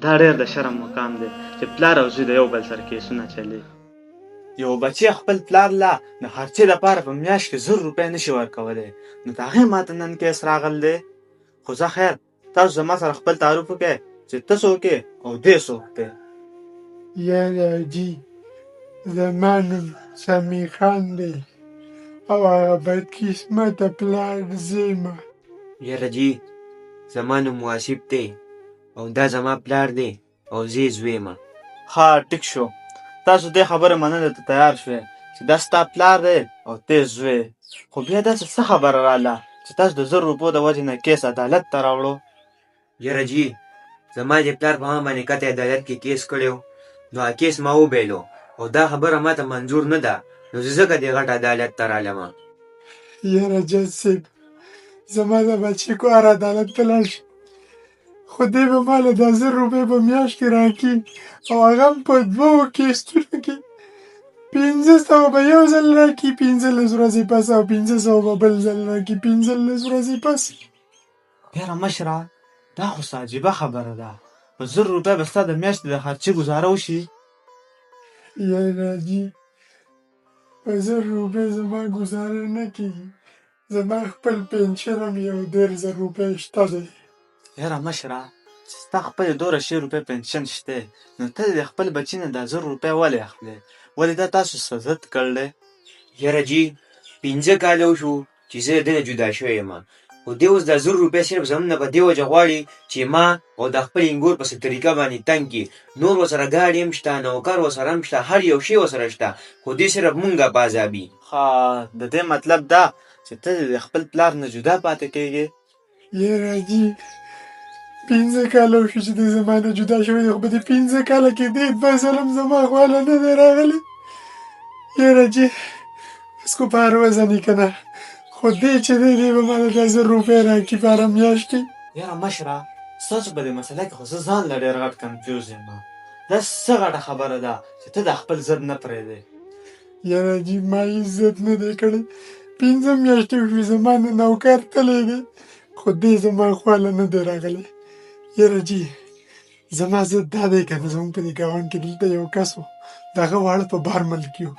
دا ډېر د شرم مقام دی چې پلار او زوی د یو بل سره کیسونه چلي. یو بچی خپل پلار له د خرچې لپاره په میاشت کې 1000 روپۍ نشي ورکولی، نو د هغې ماته نن کیس راغل دی. خو زه خیر تاسو زما سره خپل تعارف وکړئ چې ته څوک یې او دی څوک دی. یاره حاجي زما نوم سمیع خان دی او هغه بدقسمته پلار زه یم. یاره جي زما نوم واصف دی او دا زما پلار دی او زه یې زوی یم. ها ټیک شو، تاسو دې خبره منلو ته تیار شوې چې دا ستا پلار دی او ته زوی. خو بیا داسې څه خبره راله چې تاسو د 1000 روپو د وجې نه کیس عدالت ته راوړو؟ یاره جي زما د پلار په ما باندې قطع عدالت کې کیس کړی و، نو هغه کیس ما وبایلو او دا خبره ماته منظور نه ده، نو زه ځکه دې غټ عدالت ته رالم. یاره جج صاحب زما د بچي کار عدالت ته لاړ شي، خو دی به ما له دا 1000 روپۍ په میاشت کې راکړي او هغه هم په 2 کیسټونو کې 500 به یو ځل راکړي، 15 ورځې پس او 500 به بل ځل راکړي 15 ورځې پس. یاره مشره دا خو څه عجیبه خبره ده، په 1000 روپۍ به ستا د میاشتې د خرچې ګزاره وشي؟ یاره جي په 1000 روپۍ زما ګزاره نه کېږي، زما خپل پنشن هم 1,000 روپۍ شته دی. یاره مشره چې ستا خپل 200 روپۍ پنشن شته، نو ته د خپل بچي نه دا 1000 روپۍ ولې اخلې؟ ولې دا تاسو څه ضد کړلی؟ یاره جي 15 کاله وشو چې زه د ده نه جدا شوی یم، خو دی اوس دا 1000 روپۍ صرف زموږ نه په دې وجه غواړي چې ما او د خپل انګور په څه طریقه باندې تنګ کړي. نور ورسره ګاډي هم شته، نوکر ورسره هم شته، هر یو شی ورسره شته، خو دی صرف مونږه په عذابي. ها د دې مطلب دا چې ته د خپل پلار نه جدا پاتې کېږې؟ یاره جي 15 کاله وشو چې دی زما نه جدا شوی دی، خو په دې 15 کاله کې دی 2 ځله هم زما خواله نه دی راغلی. یاره جي بس کو په هر وزنې که نه، خو دی چې دی به ما له 1000 روپۍ راکړي په هره میاشت کې. یاره مشره ستاسو په دې مسله کې خو زه ځان له ډېر غټ کنفیوز یم. دا څه غټه خبره ده چې ته د خپل ضد نه پرېږدې؟ یاره جي ما هېڅ ضد نه دی کړی، 15 میاشتې وشوې زما نه نوکر تللی دی، خو دی زما خواله نه دی راغلی. یاره جي زما ضد دا دی که نه، زموږ په دې ګاونډ کې دلته یو کس و، د هغه واړه په بار ملک و،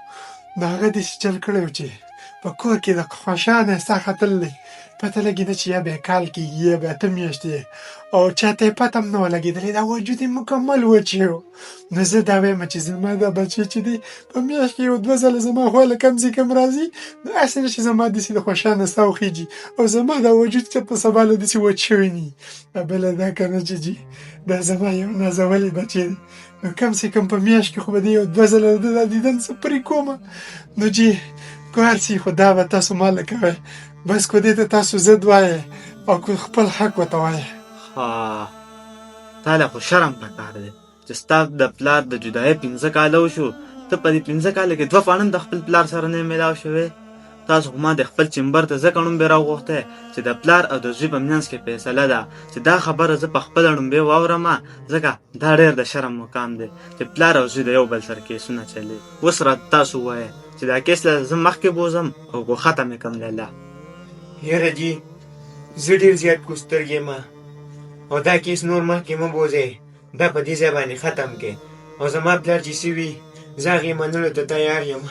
نو هغه داسې چل کړی و چې په کور کې د خوشانه ساه ختلی، پته لګي نه چې یا به کال کېږي یا به 8 میاشتې، او چاته یې پته هم نه وه لګېدلې، دا وجود یې مکمل وچ و. نو زه دا وایم چې زما دا بچی چې دی په میاشت کې 1-2 ځله زما خواله کم سے کم راځي، نو هسې نه چې زما داسې د خوشانه ساه وخېږي او زما دا وجود چې په سبا له داسې وچ شوی نه وي. بله دا که نه چې جي دا زما یو نازولی بچی دی، نو کم سے کم په میاشت کې خو به دی 1-2 ځله د ده دا دیدن څه پرې کومه. نو جي که هر څه خو دا به تاسو ما له کوئ، بس کو دې ته تاسو ضد وایئ او که خپل حق ورته وایئ. ها تا له خو شرم پکار دی چې ستا د پلار د جدایۍ 15 کاله وشو، ته په دې 15 کاله کې 2 فاڼه د خپل پلار سره نه میلاو شوې. تاسو خو ما د خپل چمبر ته ځکه نوم بې راوغوښتی چې د پلار او د زوی په منځ کې فیصله ده، چې دا خبره زه په خپله ړومبې واورم، ځکه دا ډېر د شرم مقام دی چې پلار او زوی د یو بل سره کیسونه چلي. اوس راته تاسو ووایئ چې دا کیس له زه مخکې بوځم او که ختم یې کړم لیلا. یاره جي زه ډېر زیات کوسترګ یم او دا کیس نور مخکې مه بوځئ، دا په دې ځای باندې ختم کړئ، او زما پلار چې څه وي زه هغې منلو ته تیار یم.